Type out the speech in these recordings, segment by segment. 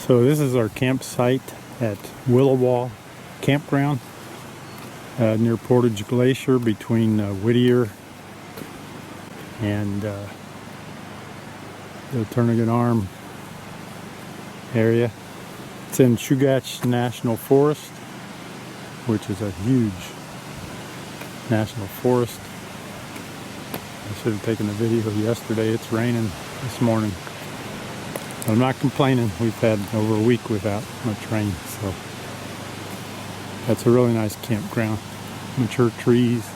So this is our campsite at Willow Campground near Portage Glacier between Whittier and the Turnagain Arm area. It's in Chugach National Forest, which is a huge national forest. I should have taken a video yesterday. It's raining this morning. I'm not complaining. We've had over a week without much rain, so that's a really nice campground. Mature trees,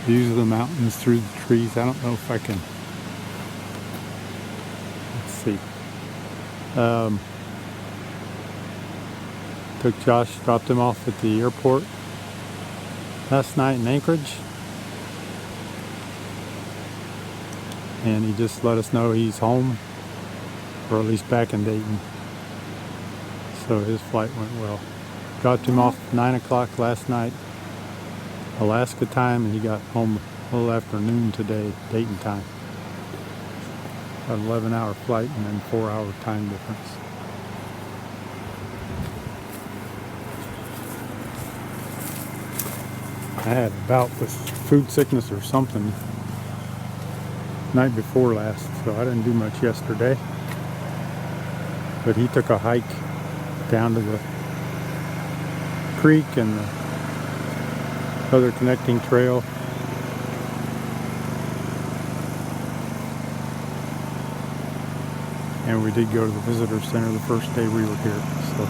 views of the mountains through the trees. I don't know if I can, let's see. Took Josh, dropped him off at the airport last night in Anchorage, and he just let us know he's home, or at least back in Dayton. So his flight went well. Dropped him off 9 o'clock last night, Alaska time, and he got home a little after noon today, Dayton time. An 11-hour flight and then 4-hour time difference. I had a bout with food sickness or something night before last, so I didn't do much yesterday. But he took a hike down to the creek and the other connecting trail. And we did go to the visitor center the first day we were here. So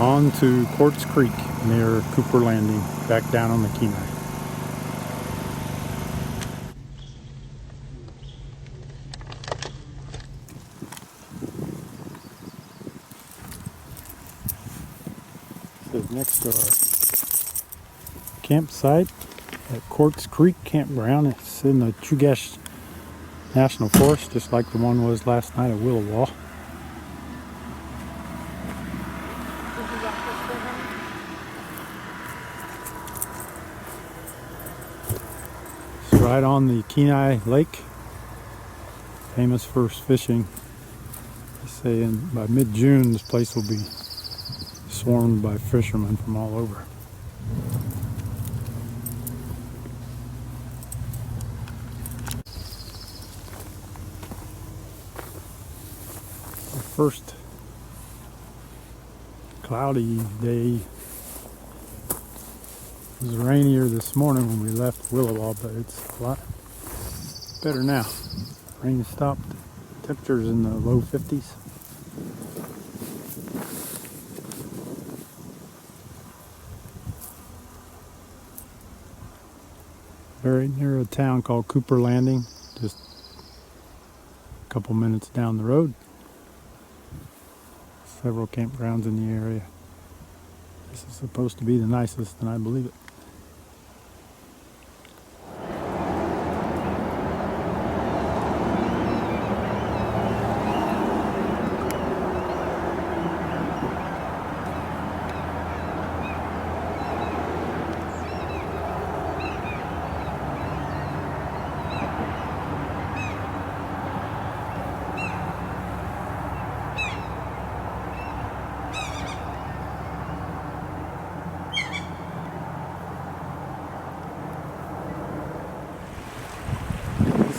on to Quartz Creek near Cooper Landing, back down on the Kenai. This is next to our campsite at Quartz Creek Campground. It's in the Chugach National Forest, just like the one was last night at Willow. It's right on the Kenai Lake, famous for fishing. They say by mid-June this place will be swarmed by fishermen from all over. The first cloudy day. It was rainier this morning when we left Willow, but it's a lot better now. Rain stopped. Temperatures in the low 50s. Very near a town called Cooper Landing, just a couple minutes down the road. Several campgrounds in the area. This is supposed to be the nicest, and I believe it.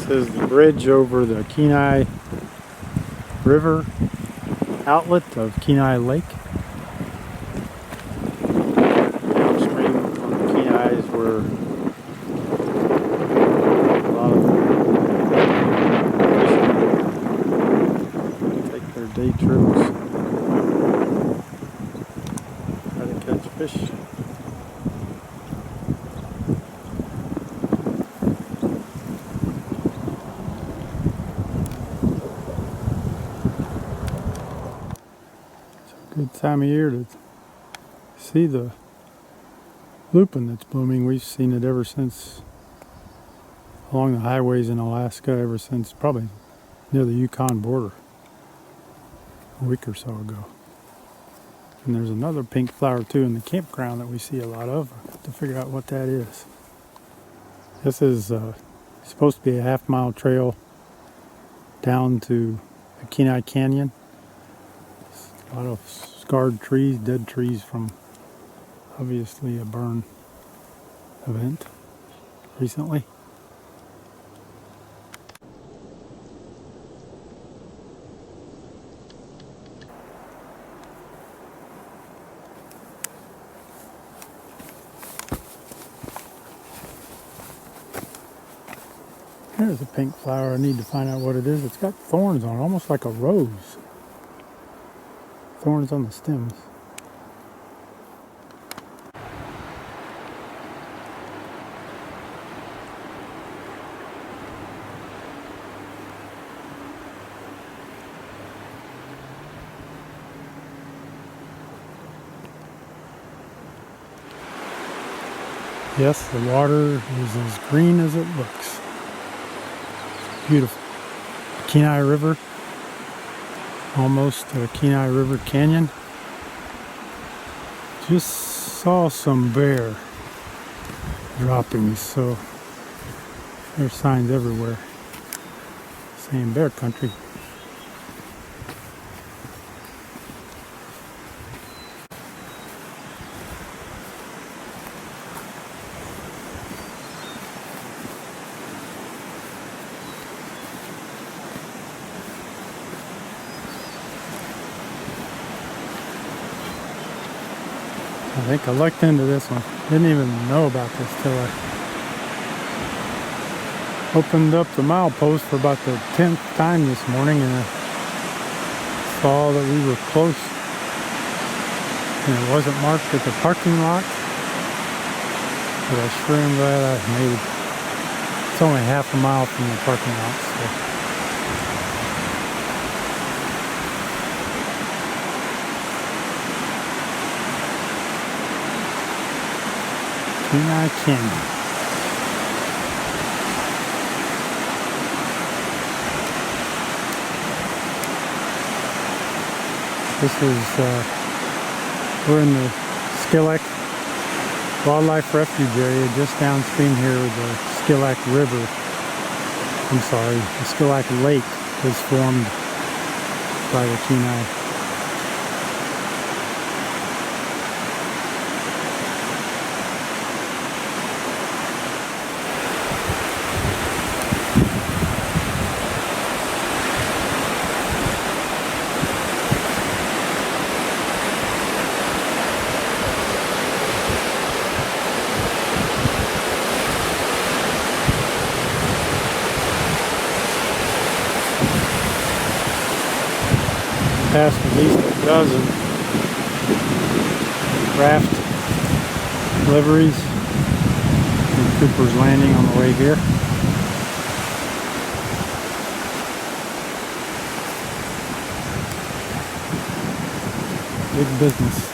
This is the bridge over the Kenai River outlet of Kenai Lake. Downstream on the Kenai is where a lot of fishermen take their day trips, try to catch fish. Good time of year to see the lupin that's blooming. We've seen it ever since along the highways in Alaska, ever since probably near the Yukon border a week or so ago. And there's another pink flower too in the campground that we see a lot of. I have to figure out what that is. This is supposed to be a half-mile trail down to the Kenai Canyon. A lot of scarred trees, dead trees from obviously a burn event recently. There's a pink flower. I need to find out what it is. It's got thorns on it, almost like a rose. Thorns on the stems. Yes, the water is as green as it looks. Beautiful. Kenai River, almost to Kenai River Canyon. Just saw some bear droppings, so there's signs everywhere saying bear country. I think I looked into this one. Didn't even know about this till I opened up the milepost for about the 10th time this morning, and I saw that we were close, and it wasn't marked at the parking lot, but I sure am glad I made it. It's only half a mile from the parking lot, so. Kenai Canyon. This is, we're in the Skilak Wildlife Refuge area, just downstream here of the Skilak River. I'm sorry, the Skilak Lake is formed by the Kenai. Passed at least a dozen raft deliveries from Cooper's Landing on the way here. Big business.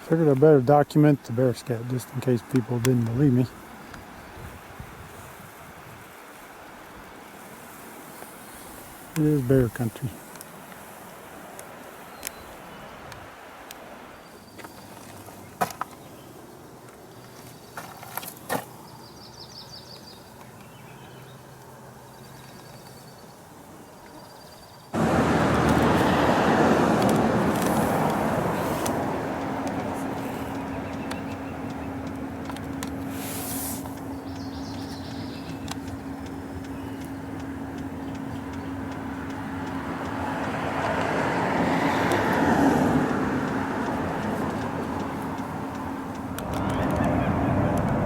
Figured I better document the bear scat just in case people didn't believe me. It is bear country.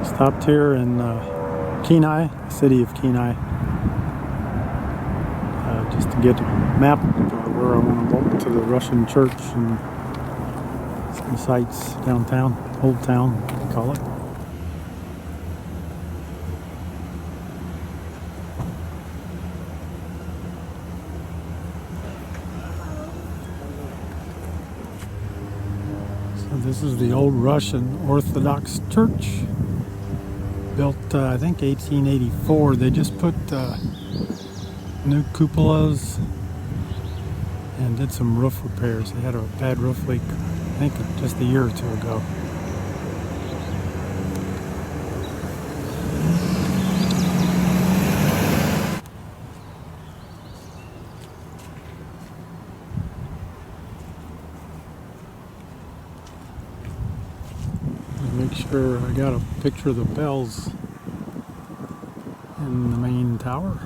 Stopped here in Kenai, city of Kenai, just to get a map of where I want to go to the Russian church and some sights downtown, Old Town, we call it. So this is the old Russian Orthodox Church. Built, I think, 1884. They just put new cupolas and did some roof repairs. They had a bad roof leak, I think, just a year or two ago. I got a picture of the bells in the main tower.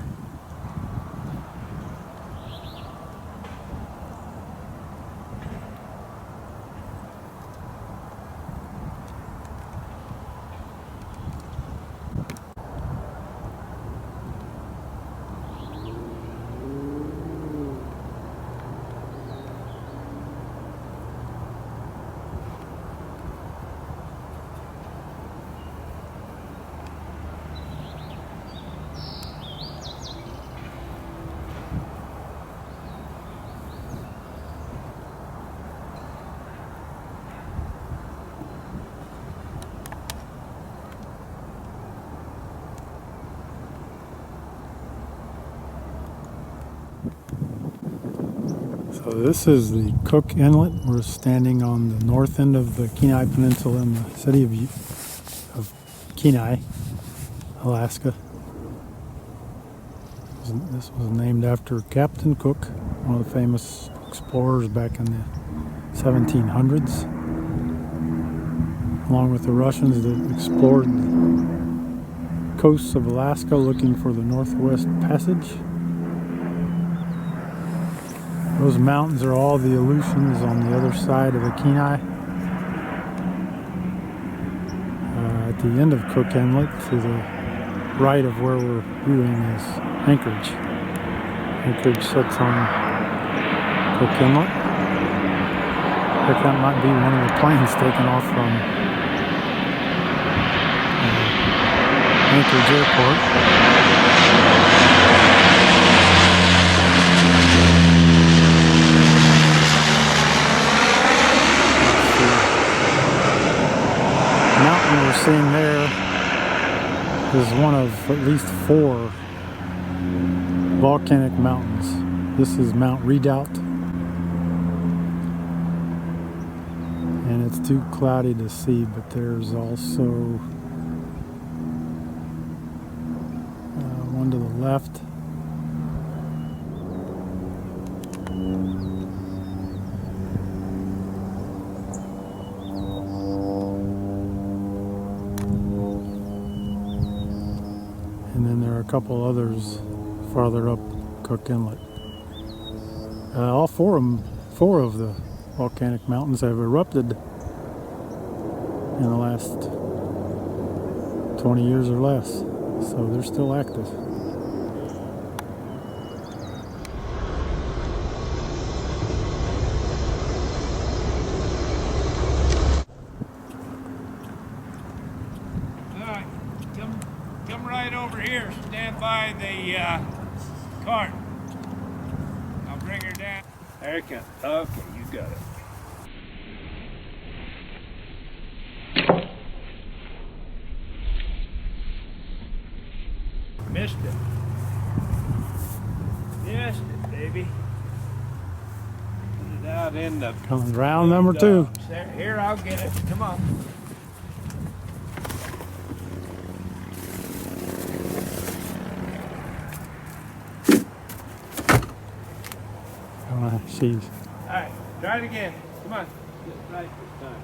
So this is the Cook Inlet. We're standing on the north end of the Kenai Peninsula in the city of Kenai, Alaska. This was named after Captain Cook, one of the famous explorers back in the 1700s, along with the Russians that explored the coasts of Alaska looking for the Northwest Passage. Those mountains are all the Aleutians on the other side of the Kenai. At the end of Cook Inlet, to the right of where we're viewing, is Anchorage. Anchorage sits on Cook Inlet. I think that might be one of the planes taken off from Anchorage Airport. Mountain we're seeing there is one of at least 4 volcanic mountains. This is Mount Redoubt, and it's too cloudy to see, but there's also one to the left. And then there are a couple others farther up Cook Inlet. All four of the volcanic mountains have erupted in the last 20 years or less, so they're still active. Come right over here. Stand by the cart. I'll bring her down. There you go. Okay, you got it. Missed it. Missed it, baby. Put it out in the... Coming round number 2. Here, I'll get it. Come on. She's Alright, try it again. Come on. Get it right this time.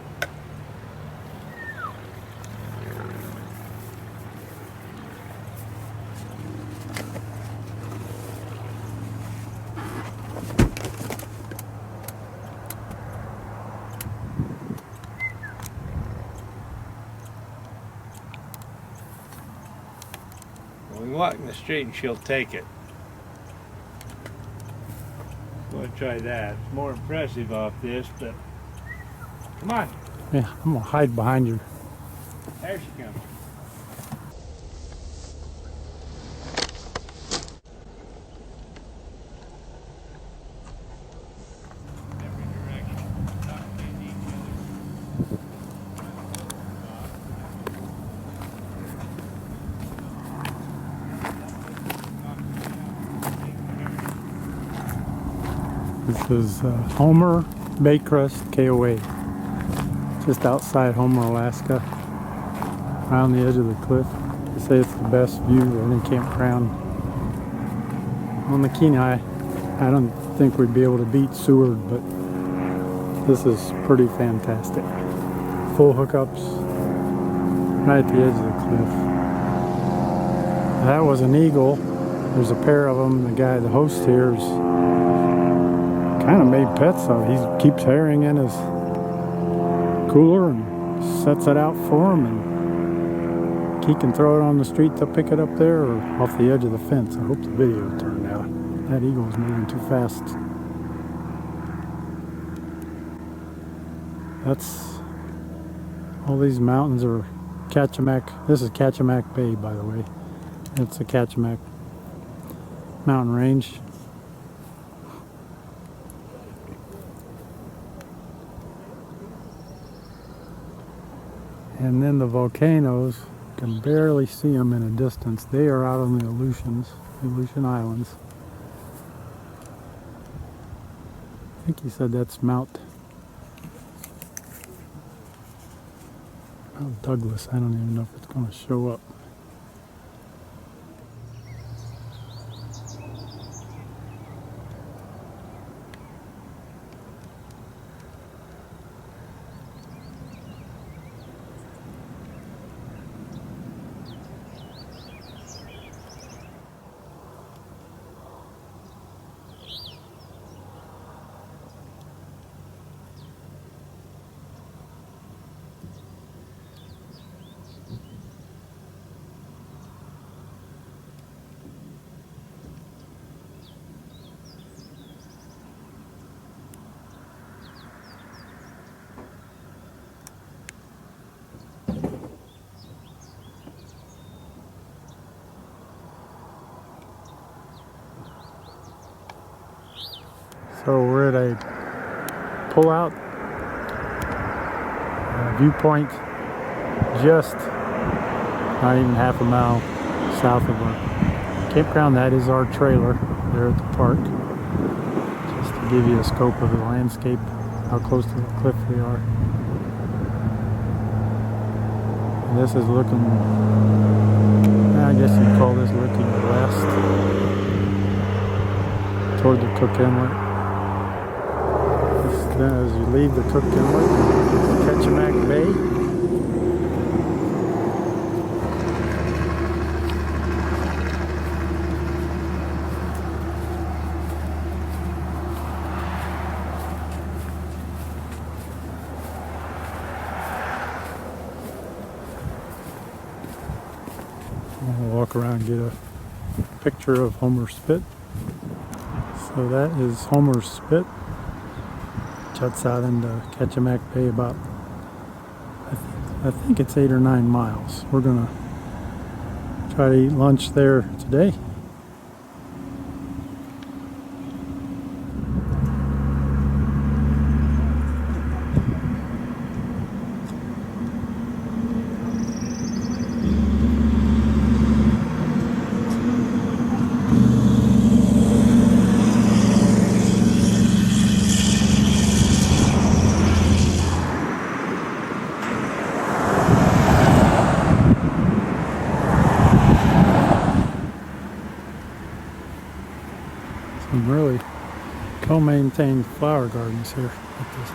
We walk in the street and she'll take it. We'll try that. It's more impressive off this, but come on. Yeah, I'm gonna hide behind you. There she comes. Every direction. Talking to each This is Homer Baycrest KOA, just outside Homer, Alaska, around the edge of the cliff. They say it's the best view of any campground on the Kenai. I don't think we'd be able to beat Seward, but this is pretty fantastic. Full hookups, right at the edge of the cliff. That was an eagle. There's a pair of them. The guy, the host here, is kind of made pets of. He keeps herring in his cooler and sets it out for him, and he can throw it on the street. They'll pick it up there or off the edge of the fence. I hope the video turned out. That eagle was moving too fast. That's all these mountains are Kachemak. This is Kachemak Bay, by the way. It's a Kachemak mountain range. And then the volcanoes, you can barely see them in a distance. They are out on the Aleutian Islands. I think he said that's Mount Douglas. I don't even know if it's going to show up. So we're at a pull-out viewpoint just not even half a mile south of our campground. That is our trailer there at the park. Just to give you a scope of the landscape, how close to the cliff we are. And this is looking, I guess you'd call this looking west toward the Cook Inlet. As you leave the Cook Inlet, Kachemak Bay. We'll walk around and get a picture of Homer Spit. So that is Homer's Spit. Juts out into Kachemak Bay about, I think it's 8 or 9 miles. We're gonna try to eat lunch there today. Some really well-maintained flower gardens here at this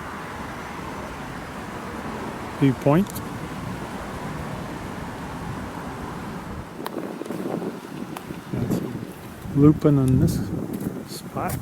viewpoint. Got some lupin on this spot.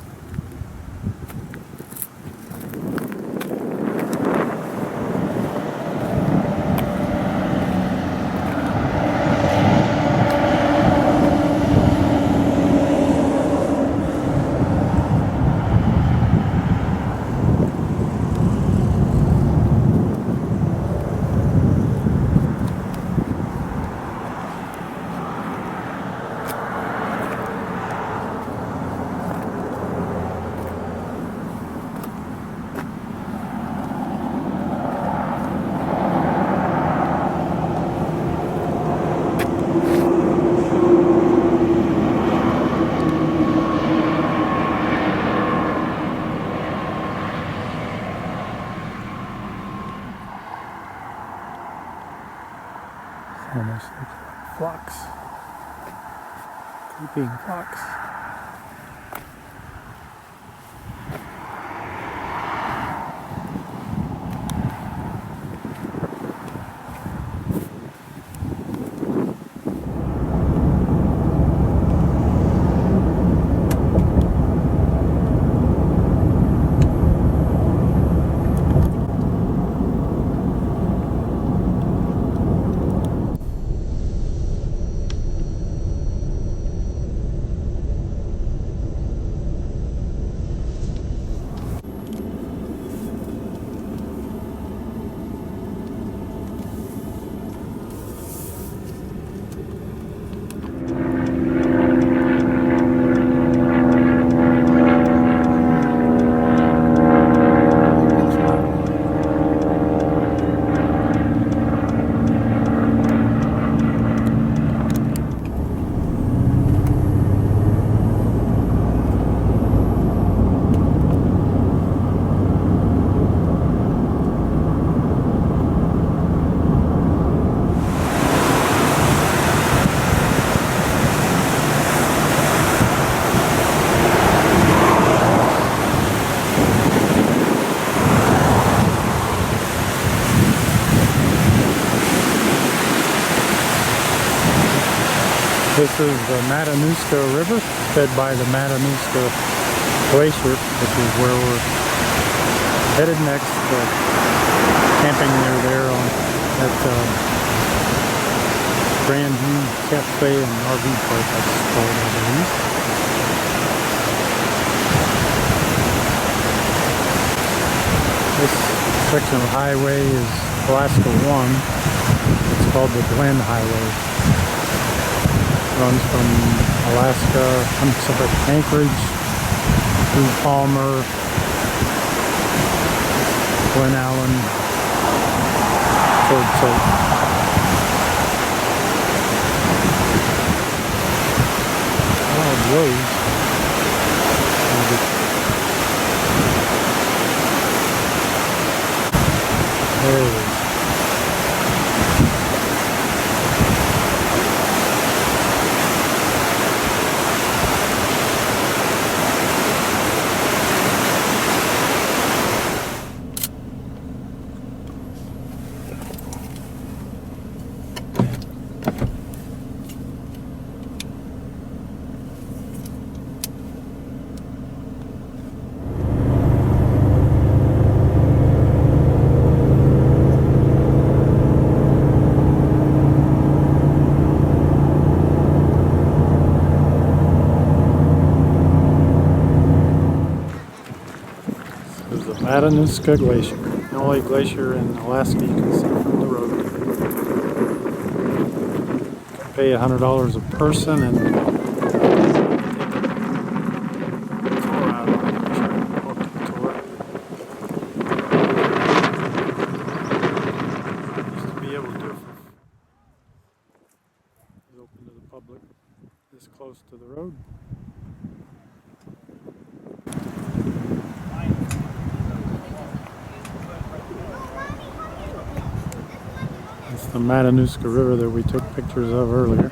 Almost like flocks, creeping flocks. This is the Matanuska River, fed by the Matanuska Glacier, which is where we're headed next. Camping near there on that Grand View Cafe and RV Park, that's called, I believe. This section of highway is Alaska 1. It's called the Glen Highway. Runs from Alaska, Anchorage through Palmer, Glen Allen, towards St. Road. There it is. Matanuska Glacier, the only glacier in Alaska you can see from the road. You can pay $100 a person and take a tour out on the glacier, walking tour. Used to be able to do it. It's open to the public this close to the road. It's the Matanuska River that we took pictures of earlier.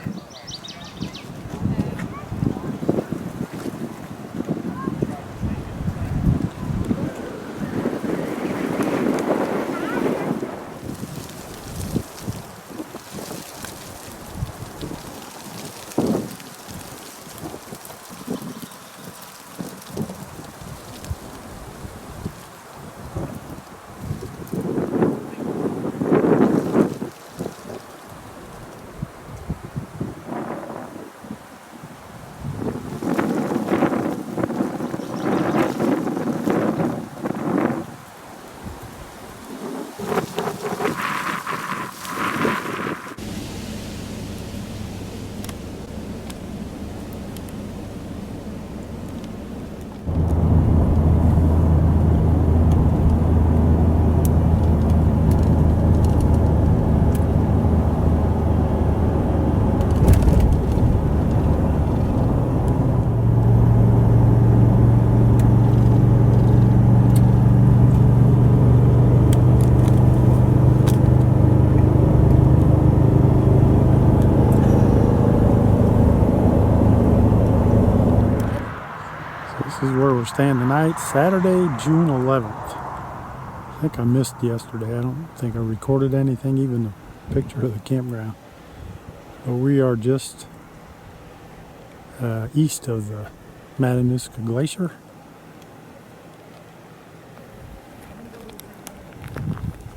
This is where we're staying tonight, Saturday, June 11th. I think I missed yesterday. I don't think I recorded anything, even the picture of the campground. But we are just east of the Matanuska Glacier.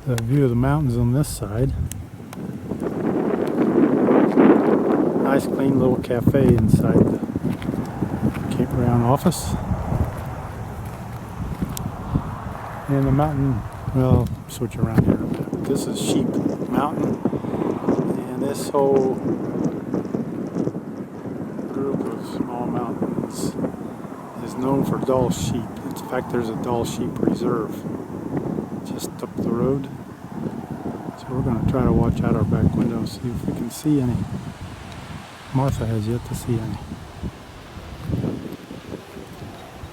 The view of the mountains on this side. Nice clean little cafe inside the campground office. And the mountain, well, switch around here a bit. This is Sheep Mountain, and this whole group of small mountains is known for Dall sheep. In fact, there's a Dall sheep reserve just up the road. So we're going to try to watch out our back window and see if we can see any. Martha has yet to see any.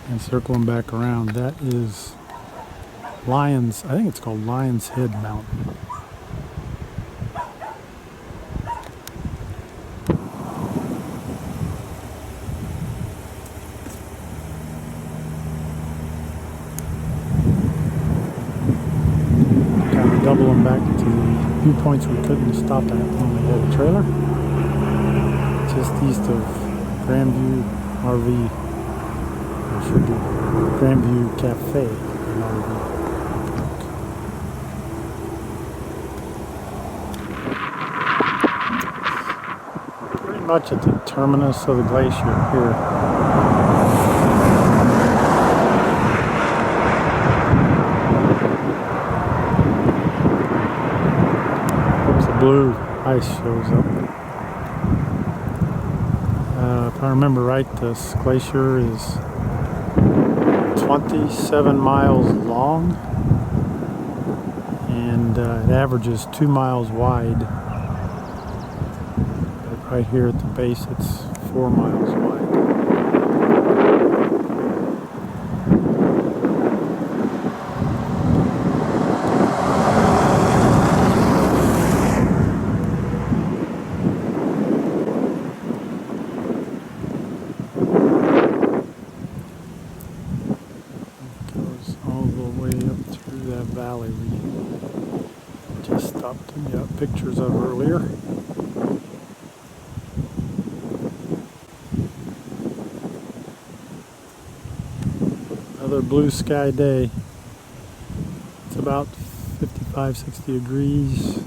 And circling back around, that is Lions, I think it's called Lions Head Mountain. Kind of doubling back to the viewpoints we couldn't stop at when we had a trailer. just east of Grandview RV. Or should be Grandview Cafe and RV. Much at the terminus of the glacier here. Oops, the blue ice shows up. If I remember right, this glacier is 27 miles long and it averages 2 miles wide. Right here at the base, it's 4 miles wide. It goes all the way up through that valley we just stopped and got pictures of earlier. Another blue sky day. It's about 55-60 degrees.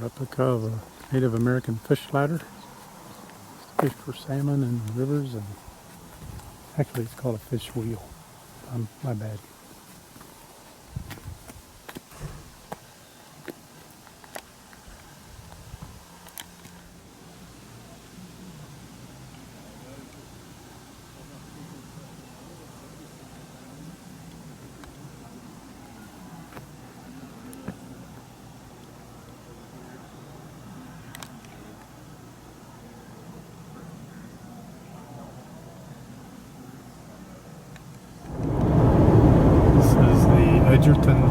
Replica of a Native American fish ladder. Fish for salmon in rivers, and actually it's called a fish wheel. My bad.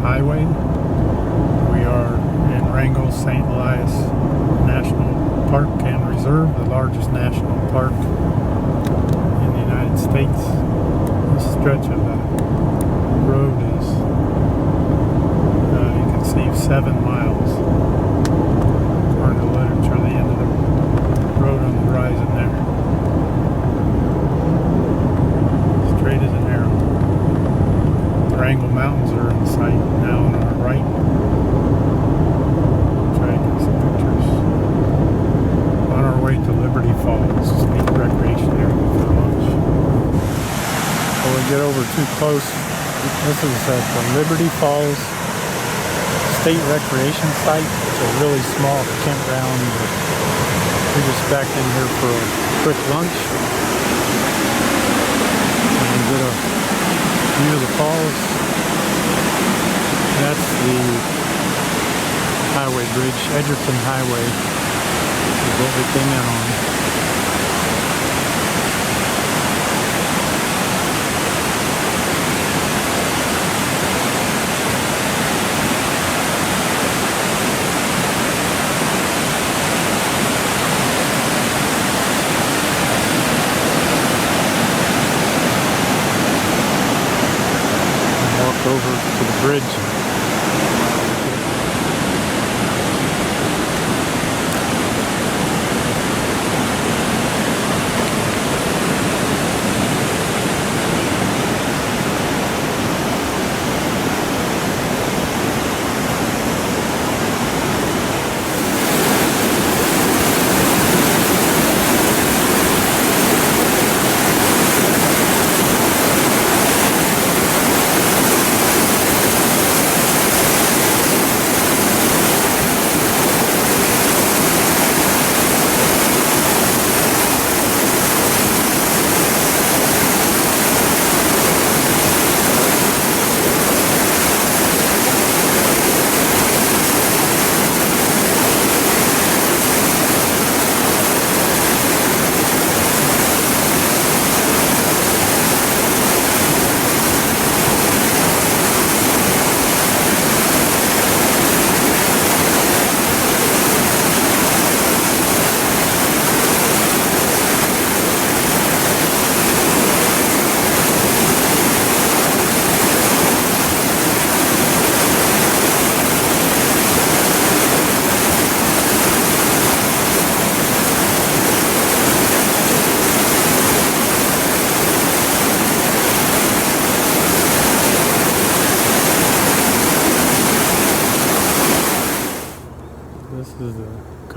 Highway. We are in Wrangell-St. Elias National Park and Reserve, the largest national park in the United States. This stretch of the road is, you can see 7 miles. According to the literature, the end of the road on the horizon there. Straight as an arrow. The Wrangell Mountains are in sight now on our right. Try to get some pictures. On our way to Liberty Falls, state recreation area for lunch. Before we get over too close, this is at the Liberty Falls State Recreation Site. It's a really small campground. We just backed in here for a quick lunch. And get a view of the falls. That's the highway bridge, Edgerton Highway is what we came in on. Walk over to the bridge.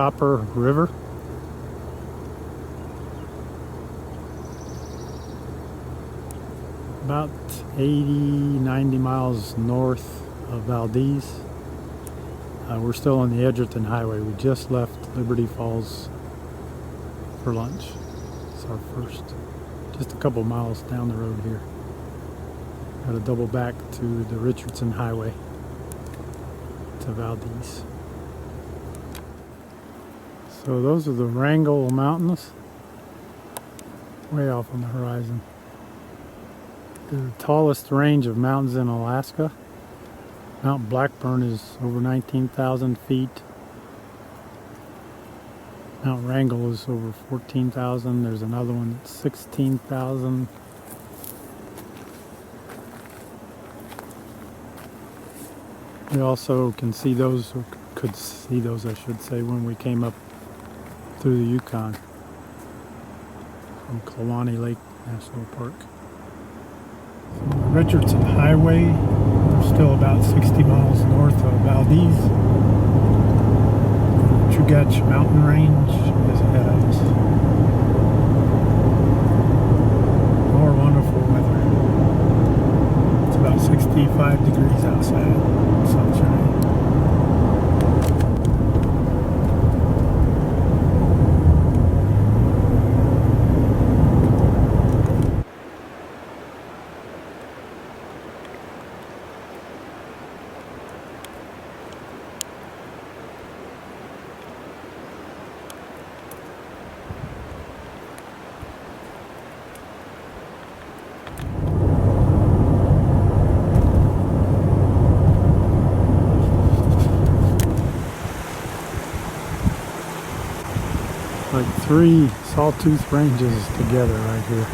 Copper River. About 80-90 miles north of Valdez. We're still on the Edgerton Highway. We just left Liberty Falls for lunch. It's our first, just a couple miles down the road here. Got to double back to the Richardson Highway to Valdez. So those are the Wrangell Mountains, way off on the horizon. The tallest range of mountains in Alaska. Mount Blackburn is over 19,000 feet. Mount Wrangell is over 14,000. There's another one that's 16,000. We also can see those, or could see those I should say, when we came up through the Yukon from Kluane Lake National Park. Richardson Highway, we're still about 60 miles north of Valdez. Chugach Mountain Range is ahead of us. More wonderful weather. It's about 65 degrees outside, sunshine. Like three sawtooth ranges together right here.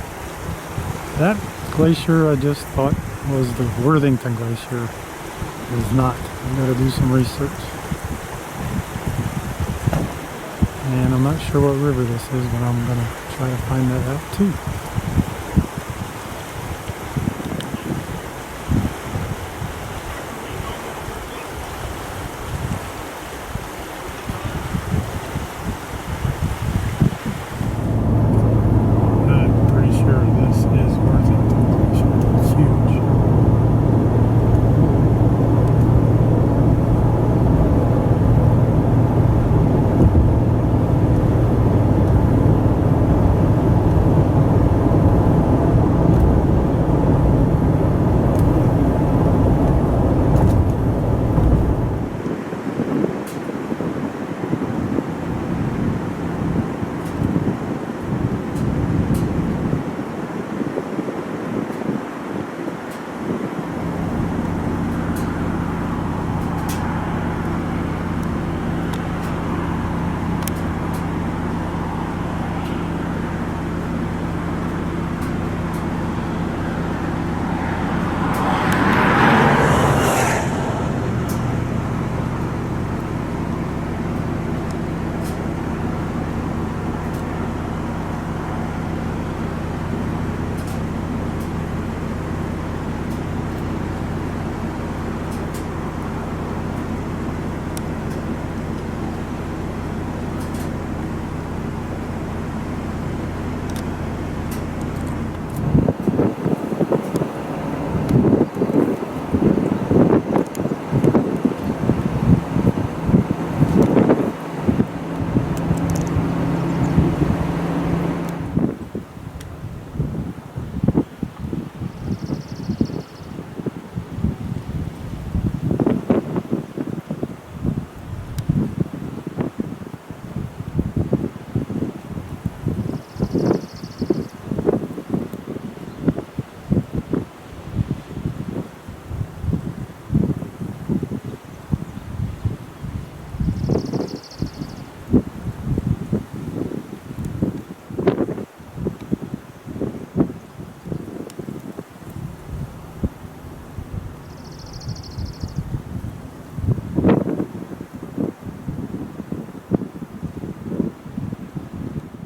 That glacier I just thought was the Worthington Glacier. It is not. I've got to do some research. And I'm not sure what river this is, but I'm going to try to find that out too.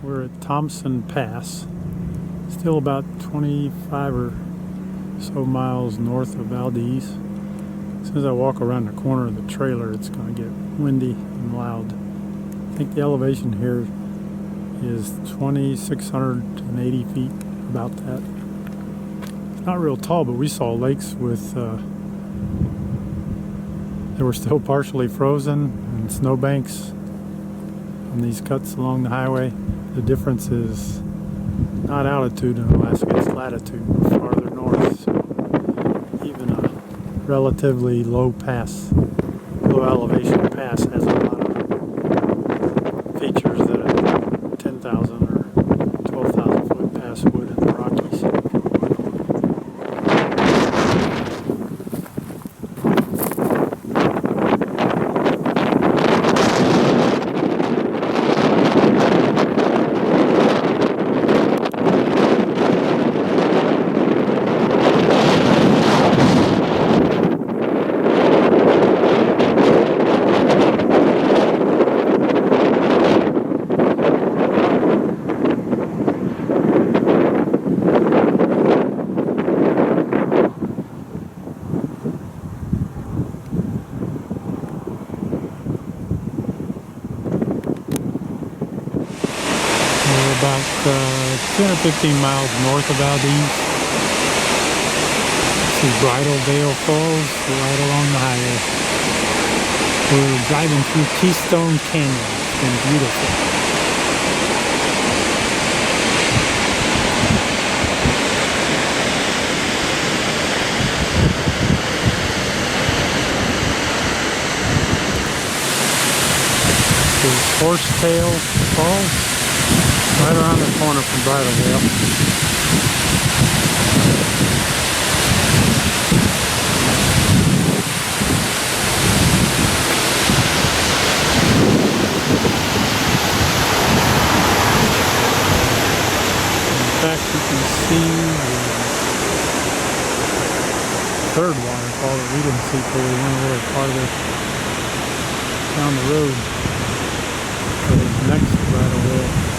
We're at Thompson Pass, still about 25 or so miles north of Valdez. As soon as I walk around the corner of the trailer, it's going to get windy and loud. I think the elevation here is 2,680 feet, about that. It's not real tall, but we saw lakes with they were still partially frozen and snowbanks on these cuts along the highway. The difference is not altitude in Alaska, it's latitude. We're farther north, so even a relatively low elevation pass has a lot of features that a 10,000 or 12,000 foot pass would in the Rockies. About 10 or 15 miles north of Valdez. This is Bridal Veil Falls, right along the highway. We're driving through Keystone Canyon. It's been beautiful. This is Horsetail Falls. Right around the corner from Bridal Veil. In fact, you can see the third waterfall that we didn't see till we went a little farther down the road. But it's next to Bridal Veil.